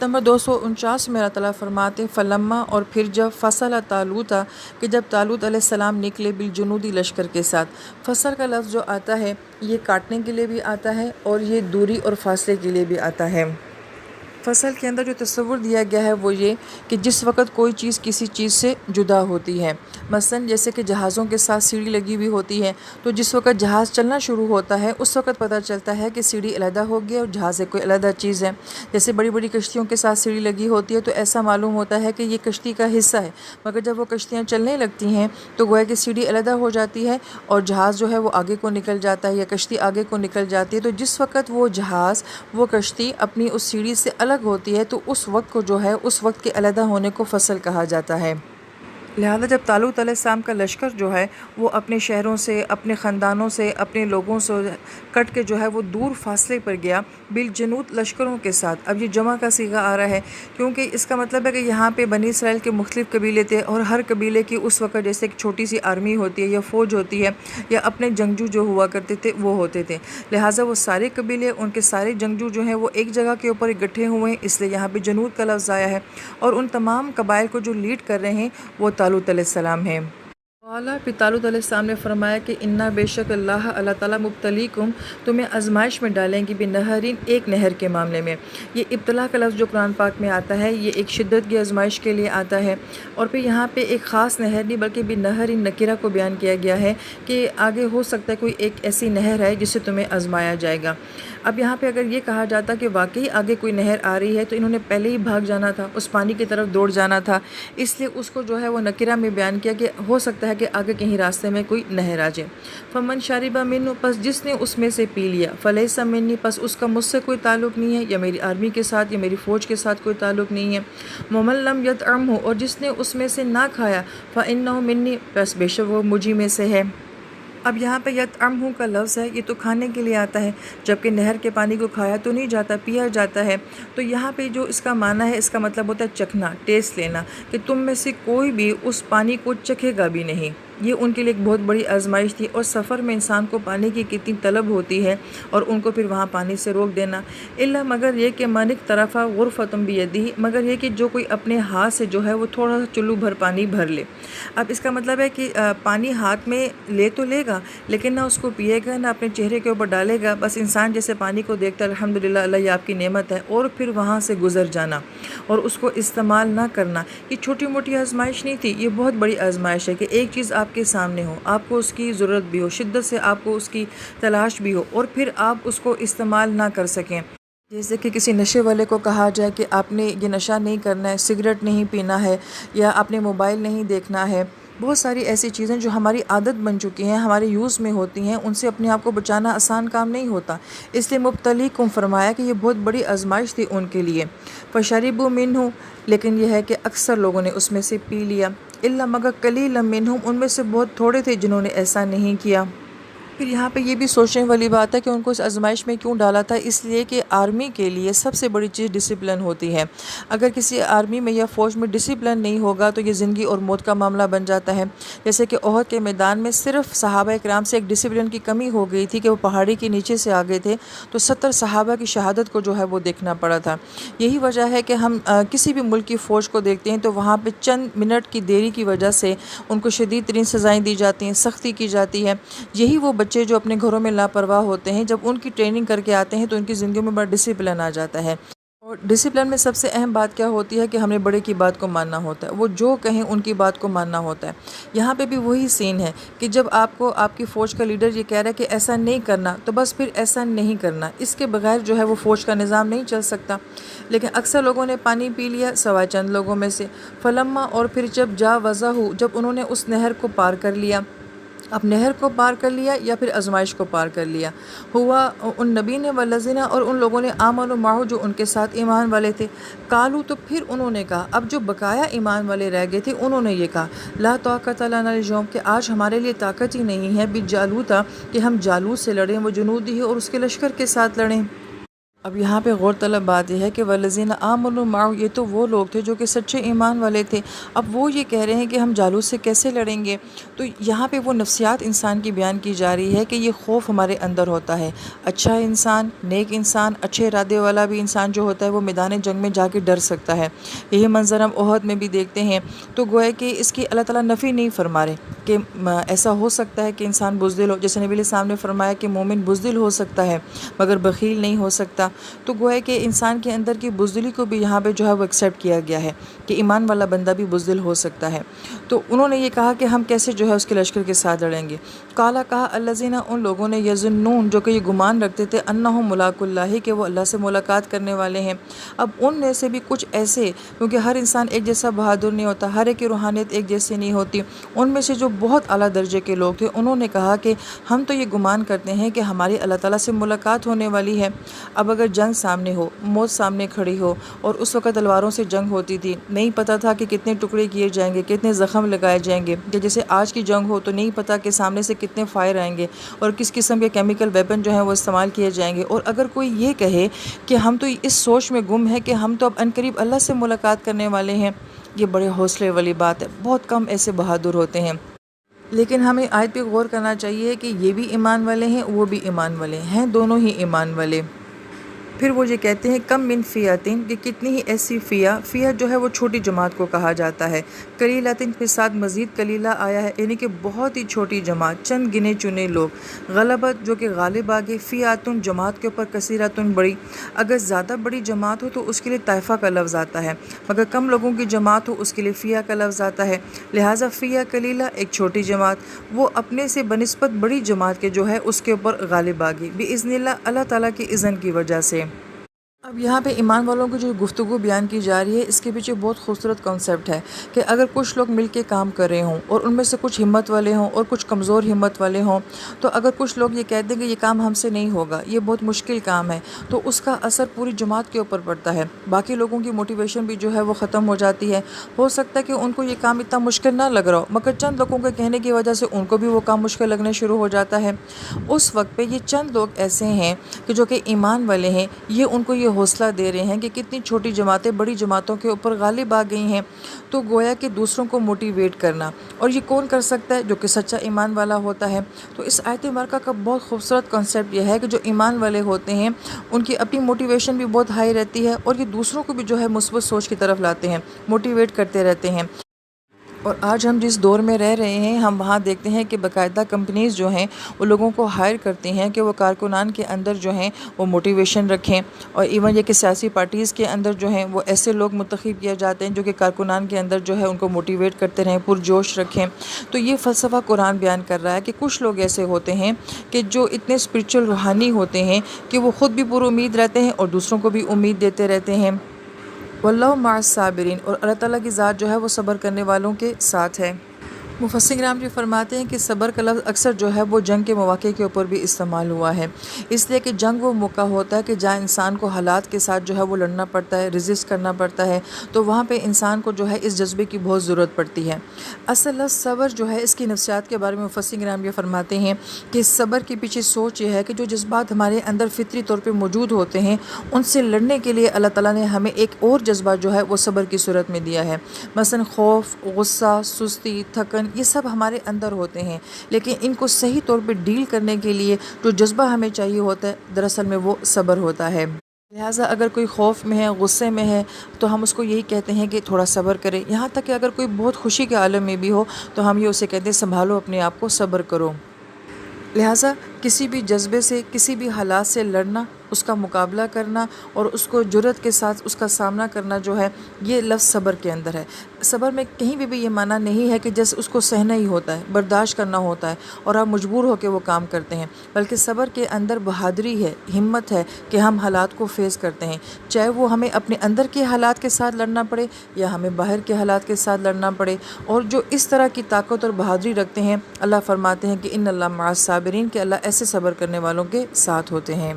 آیت نمبر 249 میں اللہ تعالیٰ فرماتے ہیں فلما، اور پھر جب فصل طالوت، کہ جب طالوت علیہ السلام نکلے بالجنودی لشکر کے ساتھ۔ فصل کا لفظ جو آتا ہے یہ کاٹنے کے لیے بھی آتا ہے اور یہ دوری اور فاصلے کے لیے بھی آتا ہے۔ فصل کے اندر جو تصور دیا گیا ہے وہ یہ کہ جس وقت کوئی چیز کسی چیز سے جدا ہوتی ہے، مثلا جیسے کہ جہازوں کے ساتھ سیڑھی لگی ہوئی ہوتی ہے، تو جس وقت جہاز چلنا شروع ہوتا ہے اس وقت پتہ چلتا ہے کہ سیڑھی علیحدہ ہو گئی اور جہاز ایک کوئی علیحدہ چیز ہے۔ جیسے بڑی بڑی کشتیوں کے ساتھ سیڑھی لگی ہوتی ہے تو ایسا معلوم ہوتا ہے کہ یہ کشتی کا حصہ ہے، مگر جب وہ کشتیاں چلنے لگتی ہیں تو گویا کہ سیڑھی علیحدہ ہو جاتی ہے اور جہاز جو ہے وہ آگے کو نکل جاتا ہے یا کشتی آگے کو نکل جاتی ہے۔ تو جس وقت وہ جہاز، وہ کشتی اپنی اس سیڑھی سے الگ ہوتی ہے تو اس وقت کو جو ہے اس وقت کے علیحدہ ہونے کو فصل کہا جاتا ہے۔ لہذا جب طالوت علیہ السلام کا لشکر جو ہے وہ اپنے شہروں سے، اپنے خاندانوں سے، اپنے لوگوں سے کٹ کے جو ہے وہ دور فاصلے پر گیا بالجنود لشکروں کے ساتھ۔ اب یہ جمع کا صیغہ آ رہا ہے کیونکہ اس کا مطلب ہے کہ یہاں پہ بنی اسرائیل کے مختلف قبیلے تھے اور ہر قبیلے کی اس وقت جیسے ایک چھوٹی سی آرمی ہوتی ہے یا فوج ہوتی ہے یا اپنے جنگجو جو ہوا کرتے تھے وہ ہوتے تھے، لہٰذا وہ سارے قبیلے، ان کے سارے جنگجو جو ہیں وہ ایک جگہ کے اوپر اکٹھے ہوئے ہیں، اس لیے یہاں پہ جنود کا لفظ آیا ہے، اور ان تمام قبائل کو جو لیڈ کر رہے ہیں وہ طالوت علیہ السلام ہیں۔ پھر طالوت علیہ السلام نے فرمایا کہ انا بے شک اللہ تعالیٰ مبتلیکم، تمہیں آزمائش میں ڈالیں گی بنہرین، ایک نہر کے معاملے میں۔ یہ ابتلا کا لفظ جو قرآن پاک میں آتا ہے یہ ایک شدت کی آزمائش کے لیے آتا ہے، اور پھر یہاں پہ ایک خاص نہر نہیں بلکہ بنہرین نکرہ کو بیان کیا گیا ہے کہ آگے ہو سکتا ہے کوئی ایک ایسی نہر ہے جس سے تمہیں آزمایا جائے گا۔ اب یہاں پہ اگر یہ کہا جاتا کہ واقعی آگے کوئی نہر آ رہی ہے تو انہوں نے پہلے ہی بھاگ جانا تھا، اس پانی کی طرف دوڑ جانا تھا، اس لیے اس کو جو ہے وہ نکرہ میں بیان کیا کہ ہو سکتا ہے کہ آگے کہیں راستے میں کوئی نہر آ جائے۔ فمن شارب منہ، پس جس نے اس میں سے پی لیا، فلیس منی، پس اس کا مجھ سے کوئی تعلق نہیں ہے، یا میری آرمی کے ساتھ یا میری فوج کے ساتھ کوئی تعلق نہیں ہے۔ ومن لم یطعمہ، اور جس نے اس میں سے نہ کھایا، فانہ منی، پس بے شک وہ مجھی میں سے ہے۔ اب یہاں پہ یطعمہ کا لفظ ہے، یہ تو کھانے کے لیے آتا ہے، جبکہ نہر کے پانی کو کھایا تو نہیں جاتا، پیا جاتا ہے۔ تو یہاں پہ جو اس کا معنی ہے، اس کا مطلب ہوتا ہے چکھنا، ٹیسٹ لینا، کہ تم میں سے کوئی بھی اس پانی کو چکھے گا بھی نہیں۔ یہ ان کے لیے ایک بہت بڑی آزمائش تھی، اور سفر میں انسان کو پانی کی کتنی طلب ہوتی ہے اور ان کو پھر وہاں پانی سے روک دینا۔ الا، مگر یہ کہ من اقترف غرفۃ بیدہ، مگر یہ کہ جو کوئی اپنے ہاتھ سے جو ہے وہ تھوڑا سا چلو بھر پانی بھر لے۔ اب اس کا مطلب ہے کہ پانی ہاتھ میں لے تو لے گا لیکن نہ اس کو پیے گا نہ اپنے چہرے کے اوپر ڈالے گا، بس انسان جیسے پانی کو دیکھتا ہے الحمدللہ اللہ یہ آپ کی نعمت ہے، اور پھر وہاں سے گزر جانا اور اس کو استعمال نہ کرنا۔ یہ چھوٹی موٹی آزمائش نہیں تھی، یہ بہت بڑی آزمائش ہے کہ ایک چیز آپ کے سامنے ہو، آپ کو اس کی ضرورت بھی ہو، شدت سے آپ کو اس کی تلاش بھی ہو، اور پھر آپ اس کو استعمال نہ کر سکیں۔ جیسے کہ کسی نشے والے کو کہا جائے کہ آپ نے یہ نشہ نہیں کرنا ہے، سگریٹ نہیں پینا ہے، یا آپ نے موبائل نہیں دیکھنا ہے۔ بہت ساری ایسی چیزیں جو ہماری عادت بن چکی ہیں، ہمارے یوز میں ہوتی ہیں، ان سے اپنے آپ کو بچانا آسان کام نہیں ہوتا، اس لیے مبتلیکم فرمایا کہ یہ بہت بڑی آزمائش تھی ان کے لیے۔ فشربوا منہ، لیکن یہ ہے کہ اکثر لوگوں نے اس میں سے پی لیا، الا مگر قلیلا منہم، ان میں سے بہت تھوڑے تھے جنہوں نے ایسا نہیں کیا۔ پھر یہاں پہ یہ بھی سوچنے والی بات ہے کہ ان کو اس آزمائش میں کیوں ڈالا تھا، اس لیے کہ آرمی کے لیے سب سے بڑی چیز ڈسپلن ہوتی ہے۔ اگر کسی آرمی میں یا فوج میں ڈسپلن نہیں ہوگا تو یہ زندگی اور موت کا معاملہ بن جاتا ہے۔ جیسے کہ احد کے میدان میں صرف صحابہ کرام سے ایک ڈسپلن کی کمی ہو گئی تھی کہ وہ پہاڑی کے نیچے سے آگے تھے، تو 70 صحابہ کی شہادت کو جو ہے وہ دیکھنا پڑا تھا۔ یہی وجہ ہے کہ ہم کسی بھی ملک کی فوج کو دیکھتے ہیں تو وہاں پہ چند منٹ کی دیری کی وجہ سے ان کو شدید ترین سزائیں دی جاتی ہیں، سختی کی جاتی ہے۔ یہی وہ بچے جو اپنے گھروں میں لاپرواہ ہوتے ہیں، جب ان کی ٹریننگ کر کے آتے ہیں تو ان کی زندگیوں میں بڑا ڈسپلن آ جاتا ہے۔ اور ڈسپلن میں سب سے اہم بات کیا ہوتی ہے کہ ہم نے بڑے کی بات کو ماننا ہوتا ہے، وہ جو کہیں ان کی بات کو ماننا ہوتا ہے۔ یہاں پہ بھی وہی سین ہے کہ جب آپ کو آپ کی فوج کا لیڈر یہ کہہ رہا ہے کہ ایسا نہیں کرنا تو بس پھر ایسا نہیں کرنا، اس کے بغیر جو ہے وہ فوج کا نظام نہیں چل سکتا۔ لیکن اکثر لوگوں نے پانی پی لیا سوائے چند لوگوں میں سے۔ فلما، اور پھر جب جاوزہ، جب انہوں نے اس نہر کو پار کر لیا، اب نہر کو پار کر لیا یا پھر آزمائش کو پار کر لیا، ہوا ان نبی نے والذین، اور ان لوگوں نے آمنوا معہ، جو ان کے ساتھ ایمان والے تھے، قالوا، تو پھر انہوں نے کہا، اب جو بقایا ایمان والے رہ گئے تھے انہوں نے یہ کہا، لا طاقت لنا اليوم، کہ آج ہمارے لیے طاقت ہی نہیں ہے، بجالوت، کہ ہم جالوت سے لڑیں، وہ جنودہ، اور اس کے لشکر کے ساتھ لڑیں۔ اب یہاں پہ غور طلب بات یہ ہے کہ والذین آمنوا معہ، یہ تو وہ لوگ تھے جو کہ سچے ایمان والے تھے۔ اب وہ یہ کہہ رہے ہیں کہ ہم جالوت سے کیسے لڑیں گے؟ تو یہاں پہ وہ نفسیات انسان کی بیان کی جا رہی ہے کہ یہ خوف ہمارے اندر ہوتا ہے۔ اچھا انسان، نیک انسان، اچھے ارادے والا بھی انسان جو ہوتا ہے وہ میدان جنگ میں جا کے ڈر سکتا ہے۔ یہی منظر ہم احد میں بھی دیکھتے ہیں۔ تو گویا کہ اس کی اللہ تعالیٰ نفی نہیں فرما رہے کہ ایسا ہو سکتا ہے کہ انسان بزدل ہو، جیسے نبی علیہ السلام نے فرمایا کہ مومن بزدل ہو سکتا ہے مگر بخیل نہیں ہو سکتا۔ تو گویا کہ انسان کے اندر کی بزدلی کو بھی یہاں پہ جو ہے وہ ایکسیپٹ کیا گیا ہے کہ ایمان والا بندہ بھی بزدل ہو سکتا ہے۔ تو انہوں نے یہ کہا کہ ہم کیسے جو ہے اس کے لشکر کے ساتھ لڑیں گے۔ کالا کہا الذین، ان لوگوں نے یظنون، جو کہ یہ گمان رکھتے تھے، انہم ملاقو اللہ، کہ وہ اللہ سے ملاقات کرنے والے ہیں۔ اب ان میں سے بھی کچھ ایسے، کیونکہ ہر انسان ایک جیسا بہادر نہیں ہوتا، ہر ایک کی روحانیت ایک جیسی نہیں ہوتی، ان میں سے جو بہت اعلیٰ درجے کے لوگ تھے انہوں نے کہا کہ ہم تو یہ گمان کرتے ہیں کہ ہماری اللہ تعالیٰ سے ملاقات ہونے والی ہے۔ اب اگر جنگ سامنے ہو، موت سامنے کھڑی ہو، اور اس وقت تلواروں سے جنگ ہوتی تھی، نہیں پتہ تھا کہ کتنے ٹکڑے کیے جائیں گے، کتنے زخم لگائے جائیں گے، کہ جیسے آج کی جنگ ہو تو نہیں پتہ کہ سامنے سے کتنے فائر آئیں گے اور کس قسم کے کیمیکل ویپن جو ہیں وہ استعمال کیے جائیں گے۔ اور اگر کوئی یہ کہے کہ ہم تو اس سوچ میں گم ہے کہ ہم تو اب عنقریب اللہ سے ملاقات کرنے والے ہیں، یہ بڑے حوصلے والی بات ہے۔ بہت کم ایسے بہادر ہوتے ہیں۔ لیکن ہمیں آیت پہ غور کرنا چاہیے کہ یہ بھی ایمان والے ہیں، وہ بھی ایمان والے ہیں، دونوں ہی ایمان والے۔ پھر وہ یہ کہتے ہیں کم من فیاتن، کہ کتنی ہی ایسی فیہ جو ہے وہ چھوٹی جماعت کو کہا جاتا ہے۔ قلیلتن، پھر ساتھ مزید قلیلہ آیا ہے، یعنی کہ بہت ہی چھوٹی جماعت، چند گنے چنے لوگ۔ غلبت، جو کہ غالب آگے، فیاتن، جماعت کے اوپر، کثیرتن، بڑی۔ اگر زیادہ بڑی جماعت ہو تو اس کے لیے طائفہ کا لفظ آتا ہے، مگر کم لوگوں کی جماعت ہو اس کے لیے فیہ کا لفظ آتا ہے۔ لہٰذا فیہ قلیلہ، ایک چھوٹی جماعت، وہ اپنے سے بنسبت بڑی جماعت کے جو ہے اس کے اوپر غالب آگی، بِإِذْنِ اللہ، اللہ تعالیٰ کی اذن کی وجہ سے۔ اب یہاں پہ ایمان والوں کی جو گفتگو بیان کی جا رہی ہے، اس کے پیچھے بہت خوبصورت کانسیپٹ ہے کہ اگر کچھ لوگ مل کے کام کر رہے ہوں اور ان میں سے کچھ ہمت والے ہوں اور کچھ کمزور ہمت والے ہوں، تو اگر کچھ لوگ یہ کہہ دیں کہ یہ کام ہم سے نہیں ہوگا، یہ بہت مشکل کام ہے، تو اس کا اثر پوری جماعت کے اوپر پڑتا ہے۔ باقی لوگوں کی موٹیویشن بھی جو ہے وہ ختم ہو جاتی ہے۔ ہو سکتا ہے کہ ان کو یہ کام اتنا مشکل نہ لگ رہا ہو، مگر چند لوگوں کے کہنے کی وجہ سے ان کو بھی وہ کام مشکل لگنے شروع ہو جاتا ہے۔ اس وقت پہ یہ چند لوگ ایسے ہیں کہ جو کہ ایمان والے ہیں، یہ ان کو یہ حوصلہ دے رہے ہیں کہ کتنی چھوٹی جماعتیں بڑی جماعتوں کے اوپر غالب آ گئی ہیں۔ تو گویا کہ دوسروں کو موٹیویٹ کرنا، اور یہ کون کر سکتا ہے؟ جو کہ سچا ایمان والا ہوتا ہے۔ تو اس آیت مبارکہ کا بہت خوبصورت کانسیپٹ یہ ہے کہ جو ایمان والے ہوتے ہیں ان کی اپنی موٹیویشن بھی بہت ہائی رہتی ہے، اور یہ دوسروں کو بھی جو ہے مثبت سوچ کی طرف لاتے ہیں، موٹیویٹ کرتے رہتے ہیں۔ اور آج ہم جس دور میں رہ رہے ہیں، ہم وہاں دیکھتے ہیں کہ باقاعدہ کمپنیز جو ہیں وہ لوگوں کو ہائر کرتی ہیں کہ وہ کارکنان کے اندر جو ہیں وہ موٹیویشن رکھیں، اور ایون یہ کہ سیاسی پارٹیز کے اندر جو ہیں وہ ایسے لوگ منتخب کیے جاتے ہیں جو کہ کارکنان کے اندر جو ہے ان کو موٹیویٹ کرتے رہیں، پرجوش رکھیں۔ تو یہ فلسفہ قرآن بیان کر رہا ہے کہ کچھ لوگ ایسے ہوتے ہیں کہ جو اتنے اسپرچل روحانی ہوتے ہیں کہ وہ خود بھی پر امید رہتے ہیں اور دوسروں کو بھی امید دیتے رہتے ہیں۔ واللہ مع الصابرین، اور اللہ تعالیٰ کی ذات جو ہے وہ صبر کرنے والوں کے ساتھ ہے۔ مفسر کرام جو فرماتے ہیں کہ صبر کا لفظ اکثر جو ہے وہ جنگ کے مواقع کے اوپر بھی استعمال ہوا ہے، اس لیے کہ جنگ وہ موقع ہوتا ہے کہ جہاں انسان کو حالات کے ساتھ جو ہے وہ لڑنا پڑتا ہے، ریزسٹ کرنا پڑتا ہے، تو وہاں پہ انسان کو جو ہے اس جذبے کی بہت ضرورت پڑتی ہے۔ اصل لفظ صبر جو ہے، اس کی نفسیات کے بارے میں مفسر کرام یہ فرماتے ہیں کہ صبر کے پیچھے سوچ یہ ہے کہ جو جذبات ہمارے اندر فطری طور پہ موجود ہوتے ہیں، ان سے لڑنے کے لیے اللہ تعالیٰ نے ہمیں ایک اور جذبہ جو ہے وہ صبر کی صورت میں دیا ہے۔ مثلا خوف، غصہ، سستی، تھکن، یہ سب ہمارے اندر ہوتے ہیں، لیکن ان کو صحیح طور پہ ڈیل کرنے کے لیے جو جذبہ ہمیں چاہیے ہوتا ہے، دراصل میں وہ صبر ہوتا ہے۔ لہٰذا اگر کوئی خوف میں ہے، غصے میں ہے، تو ہم اس کو یہی کہتے ہیں کہ تھوڑا صبر کرے۔ یہاں تک کہ اگر کوئی بہت خوشی کے عالم میں بھی ہو تو ہم یہ اسے کہتے ہیں سنبھالو اپنے آپ کو، صبر کرو۔ لہٰذا کسی بھی جذبے سے، کسی بھی حالات سے لڑنا، اس کا مقابلہ کرنا اور اس کو جرأت کے ساتھ اس کا سامنا کرنا جو ہے، یہ لفظ صبر کے اندر ہے۔ صبر میں کہیں بھی یہ معنی نہیں ہے کہ جیسے اس کو سہنا ہی ہوتا ہے، برداشت کرنا ہوتا ہے اور ہم مجبور ہو کے وہ کام کرتے ہیں، بلکہ صبر کے اندر بہادری ہے، ہمت ہے کہ ہم حالات کو فیس کرتے ہیں، چاہے وہ ہمیں اپنے اندر کے حالات کے ساتھ لڑنا پڑے یا ہمیں باہر کے حالات کے ساتھ لڑنا پڑے۔ اور جو اس طرح کی طاقت اور بہادری رکھتے ہیں، اللہ فرماتے ہیں کہ ان اللہ مع الصابرین، کہ اللہ ایسے صبر کرنے والوں کے ساتھ ہوتے ہیں۔